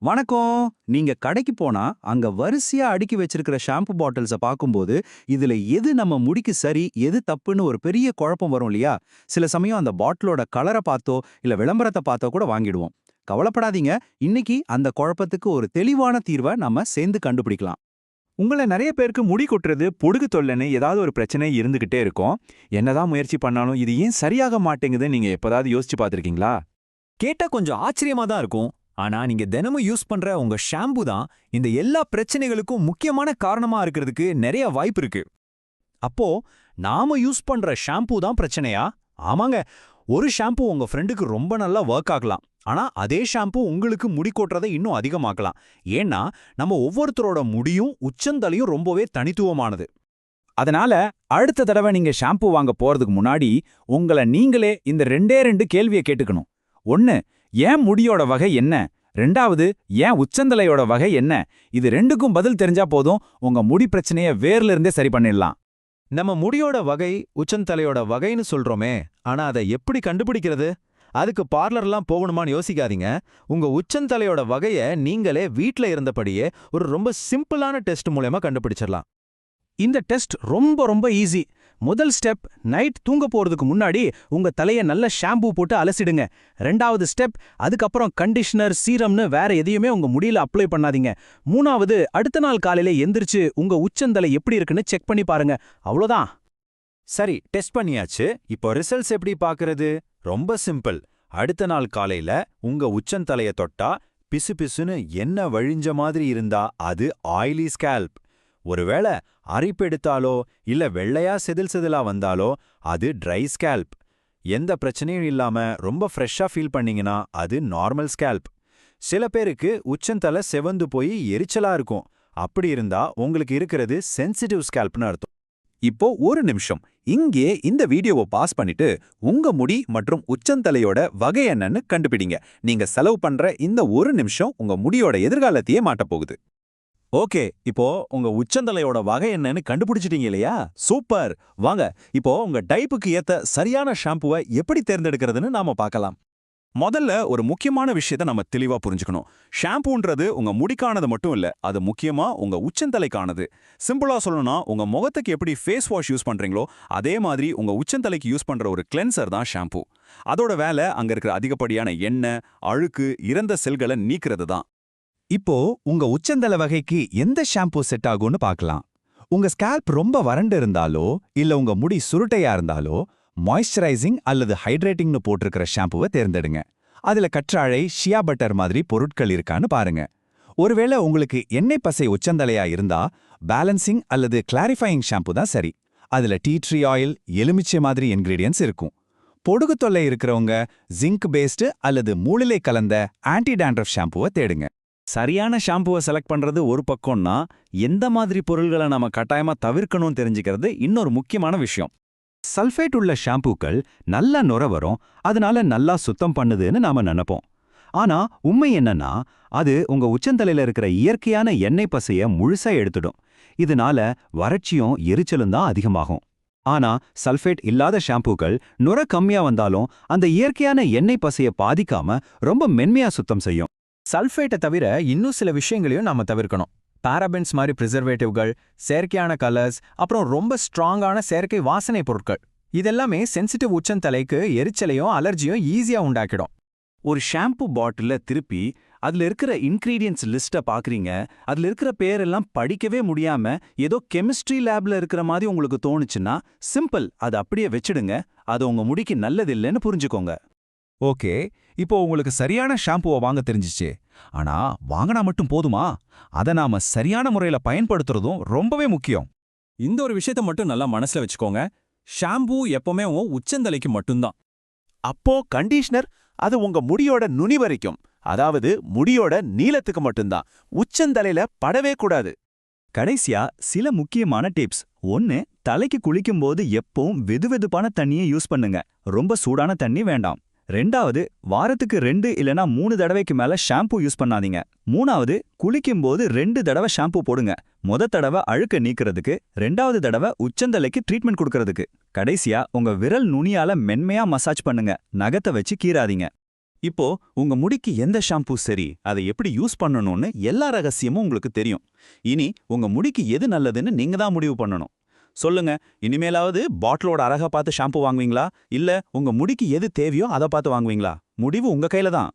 வணக்கம். நீங்க கடைக்கு போனா அங்க வரிசையா அடுக்கி வச்சிருக்கிற ஷாம்பு பாட்டில்ஸ பார்க்கும்போது, இதுல எது நம்ம முடிக்கு சரி, எது தப்புன்னு ஒரு பெரிய குழப்பம் வரும் இல்லையா? சில சமயம் அந்த பாட்டிலோட கலர பார்த்தோ, இல்ல விளம்பரத்த பார்த்தோ கூட வாங்கிடுவோம். கவலைப்படாதீங்க. இன்னைக்கு அந்த குழப்பத்துக்கு ஒரு தெளிவான தீர்வ நம்ம சேர்ந்து கண்டுபிடிக்கலாம். உங்கள நெறைய பேருக்கு முடி கொட்டுறது, பொடுகு தொல்லைன்னு ஏதாவது ஒரு பிரச்சனை இருந்துகிட்டே இருக்கும். என்னதான் முயற்சி பண்ணாலும் இது ஏன் சரியாக மாட்டேங்குதுன்னு நீங்க எப்போதாவது யோசிச்சு பார்த்திருக்கீங்களா? கேட்டா கொஞ்சம் ஆச்சரியமா தான் இருக்கும். ஆனா நீங்க தினமும் யூஸ் பண்ற உங்க ஷாம்பு தான் இந்த எல்லா பிரச்சனைகளுக்கும் முக்கியமான காரணமா இருக்கிறதுக்கு நிறைய வாய்ப்பு இருக்கு. அப்போ நாம யூஸ் பண்ற ஷாம்பு தான் பிரச்சனையா? ஆமாங்க. ஒரு ஷாம்பு உங்க ஃப்ரெண்டுக்கு ரொம்ப நல்லா ஒர்க் ஆகலாம். ஆனா அதே ஷாம்பு உங்களுக்கு முடி கொட்டுறதை இன்னும் அதிகமாக்கலாம். ஏன்னா நம்ம ஒவ்வொருத்தரோட முடியும் உச்சந்தலையும் ரொம்பவே தனித்துவமானது. அதனால அடுத்த தடவை நீங்க ஷாம்பு வாங்க போறதுக்கு முன்னாடி உங்கள நீங்களே இந்த ரெண்டே ரெண்டு கேள்வியை கேட்டுக்கணும். 1. ஏன் முடியோட வகை என்ன? 2வது ஏன் உச்சந்தலையோட வகை என்ன? இது ரெண்டுக்கும் பதில் தெரிஞ்சா போதும், உங்க முடி பிரச்சனைய வேர்ல இருந்தே சரி பண்ணிடலாம். நம்ம முடியோட வகை உச்சந்தலையோட வகைன்னு சொல்றோமே, ஆனா அதை எப்படி கண்டுபிடிக்கிறது? அதுக்கு பார்லர்லாம் போகணுமான்னு யோசிக்காதீங்க. உங்க உச்சந்தலையோட வகைய நீங்களே வீட்ல இருந்தபடியே ஒரு ரொம்ப சிம்பிளான டெஸ்ட் மூலமா கண்டுபிடிச்சிடலாம். இந்த டெஸ்ட் ரொம்ப ஈஸி. முதல் ஸ்டெப், நைட் தூங்க போறதுக்கு முன்னாடி உங்க தலைய நல்ல ஷாம்பு போட்டு அலசிடுங்க. 2வது ஸ்டெப், அதுக்கப்புறம் கண்டிஷனர், சீரம்னு வேற எதையுமே உங்க முடியில அப்ளை பண்ணாதீங்க. 3வது, அடுத்த நாள் காலையில எந்திரிச்சு உங்க உச்சந்தலை எப்படி இருக்குன்னு செக் பண்ணி பாருங்க. அவ்வளோதான். சரி, டெஸ்ட் பண்ணியாச்சு. இப்போ ரிசல்ட்ஸ் எப்படி பார்க்கறது? ரொம்ப சிம்பிள். அடுத்த நாள் காலையில உங்க உச்சந்தலைய தொட்டா பிசுபிசுன்னு என்ன வழிஞ்ச மாதிரி இருந்தா அது ஆயிலி ஸ்கேல்ப். ஒருவேளை அரிப்பெடுத்தாலோ இல்ல வெள்ளையா செதில் செதிலா வந்தாலோ அது ட்ரை ஸ்கேல்ப். எந்த பிரச்சனையும் இல்லாம ரொம்ப ஃப்ரெஷ்ஷா ஃபீல் பண்ணீங்கன்னா அது நார்மல் ஸ்கேல்ப். சில பேருக்கு உச்சந்தலை செவந்து போய் எரிச்சலா இருக்கும். அப்படி இருந்தா உங்களுக்கு இருக்கிறது சென்சிட்டிவ் ஸ்கேல்ப்னு அர்த்தம். இப்போ ஒரு நிமிஷம் இங்கே இந்த வீடியோவை பாஸ் பண்ணிட்டு உங்க முடி மற்றும் உச்சந்தலையோட வகை என்னன்னு கண்டுபிடிங்க. நீங்க செலவு பண்ற இந்த ஒரு நிமிஷம் உங்க முடியோட எதிர்காலத்தையே மாட்டப் போகுது. ஓகே, இப்போ உங்க உச்சந்தலையோட வகை என்னன்னு கண்டுபிடிச்சிட்டீங்க இல்லையா? சூப்பர். வாங்க இப்போ உங்க டைப்புக்கு ஏத்த சரியான ஷாம்புவை எப்படி தேர்ந்தெடுக்கிறதுன்னு நாம பார்க்கலாம். முதல்ல ஒரு முக்கியமான விஷயத்தை நம்ம தெளிவா புரிஞ்சுக்கணும். ஷாம்புன்றது உங்க முடிக்கானது மட்டும் இல்ல, அது முக்கியமா உங்க உச்சந்தலைக்கானது. சிம்பிளா சொல்லணும்னா, உங்க முகத்துக்கு எப்படி ஃபேஸ் வாஷ் யூஸ் பண்றீங்களோ அதே மாதிரி உங்க உச்சந்தலைக்கு யூஸ் பண்ற ஒரு கிளென்சர் தான் ஷாம்பு. அதோட வேலை அங்க இருக்கிற அதிகப்படியான எண்ணெய், அழுக்கு, இறந்த செல்களை நீக்கிறது தான். இப்போ உங்க உச்சந்தலை வகைக்கு எந்த ஷாம்பு செட் ஆகும்னு பார்க்கலாம். உங்க ஸ்கேல்ப் ரொம்ப வறண்டு இருந்தாலோ இல்ல உங்க முடி சுருட்டையா இருந்தாலோ மாய்ஸ்சரைசிங் அல்லது ஹைட்ரேட்டிங்னு போட்டிருக்கிற ஷாம்புவை தேர்ந்தெடுங்க. அதுல கற்றாழை, ஷியா பட்டர் மாதிரி பொருட்கள் இருக்கான்னு பாருங்க. ஒருவேளை உங்களுக்கு எண்ணெய் பசை உச்சந்தலையா இருந்தா பேலன்சிங் அல்லது கிளாரிஃபையிங் ஷாம்பு தான் சரி. அதுல டீ ட்ரீ ஆயில், எலுமிச்சை மாதிரி இன்கிரீடியன்ஸ் இருக்கும். பொடுகு தொல்லை இருக்கிறவங்க ஜிங்க் பேஸ்டு அல்லது மூலிலை கலந்த ஆன்டி டேண்ட்ரஃப் ஷாம்புவை தேடுங்க. சரியான ஷாம்புவை செலக்ட் பண்றது ஒரு பக்கம்னா, எந்த மாதிரி பொருள்களை நம்ம கட்டாயமா தவிர்க்கணும்னு தெரிஞ்சுக்கிறது இன்னொரு முக்கியமான விஷயம். சல்ஃபேட் உள்ள ஷாம்பூக்கள் நல்லா நுர வரும், அதனால நல்லா சுத்தம் பண்ணுதுன்னு நாம நினைப்போம். ஆனா உண்மை என்னன்னா, அது உங்க உச்சந்தலையில இருக்கிற இயற்கையான எண்ணெய் பசைய முழுசா எடுத்துடும். இதனால வறட்சியும் எரிச்சலும் தான் அதிகமாகும். ஆனா சல்ஃபேட் இல்லாத ஷாம்பூக்கள் நுர கம்மியா வந்தாலும் அந்த இயற்கையான எண்ணெய் பசைய பாதிக்காம ரொம்ப மென்மையா சுத்தம் செய்யும். சல்ஃபேட்டை தவிர இன்னும் சில விஷயங்களையும் நாம தவிர்க்கணும். பாராபென்ஸ் மாதிரி ப்ரிசர்வேட்டிவ்கள், செயற்கையான கலர்ஸ், அப்புறம் ரொம்ப ஸ்ட்ராங்கான செயற்கை வாசனை பொருட்கள், இதெல்லாமே சென்சிட்டிவ் உச்சந்தலைக்கு எரிச்சலையும் அலர்ஜியும் ஈஸியா உண்டாக்கிடும். ஒரு ஷாம்பு பாட்டில திருப்பி அதுல இருக்கிற இன்கிரீடியன்ஸ் லிஸ்ட்டை பாக்குறீங்க. அதுல இருக்கிற பேரெல்லாம் படிக்கவே முடியாம ஏதோ கெமிஸ்ட்ரி லேப்ல இருக்கிற மாதிரி உங்களுக்கு தோணுச்சுன்னா சிம்பிள், அதை அப்படியே வச்சிடுங்க. அது உங்க முடிக்கு நல்லதில்லைன்னு புரிஞ்சுக்கோங்க. ஓகே, இப்போ உங்களுக்கு சரியான ஷாம்புவை வாங்க தெரிஞ்சிச்சு. ஆனா வாங்கினா மட்டும் போதுமா? அதை நாம சரியான முறையில பயன்படுத்துறதும் ரொம்பவே முக்கியம். இந்த ஒரு விஷயத்த மட்டும் நல்லா மனசுல வச்சுக்கோங்க. ஷாம்பு எப்பவுமே உச்சந்தலைக்கு மட்டும்தான். அப்போ கண்டிஷனர் அது உங்க முடியோட நுனி வரைக்கும், அதாவது முடியோட நீளத்துக்கு மட்டும்தான், உச்சந்தலையில படவே கூடாது. கடைசியா சில முக்கியமான டிப்ஸ். 1. தலைக்கு குளிக்கும்போது எப்பவும் வெதுவெதுப்பான தண்ணியை யூஸ் பண்ணுங்க. ரொம்ப சூடான தண்ணி வேண்டாம். 2வது, வாரத்துக்கு 2 இல்லனா 3 தடவைக்கு மேல ஷாம்பு யூஸ் பண்ணாதீங்க. 3வது, குளிக்கும்போது 2 தடவை ஷாம்பு போடுங்க. தடவை அழுக்க நீக்கிறதுக்கு, 2வது தடவை உச்சந்தலைக்கு ட்ரீட்மெண்ட் கொடுக்கறதுக்கு. கடைசியா உங்க விரல் நுனியால மென்மையா மசாஜ் பண்ணுங்க. நகத்தை வச்சு கீறாதீங்க. இப்போ உங்க முடிக்கு எந்த ஷாம்பூ சரி, அதை எப்படி யூஸ் பண்ணணும்னு எல்லா ரகசியமும் உங்களுக்கு தெரியும். இனி உங்க முடிக்கு எது நல்லதுன்னு நீங்க தான் முடிவு பண்ணணும். சொல்லுங்க, இனிமேலாவது பாட்டிலோட அழகா பார்த்து ஷாம்பு வாங்குவீங்களா, இல்ல உங்க முடிக்கு எது தேவையோ அதை பார்த்து வாங்குவீங்களா? முடிவு உங்க கையில தான்.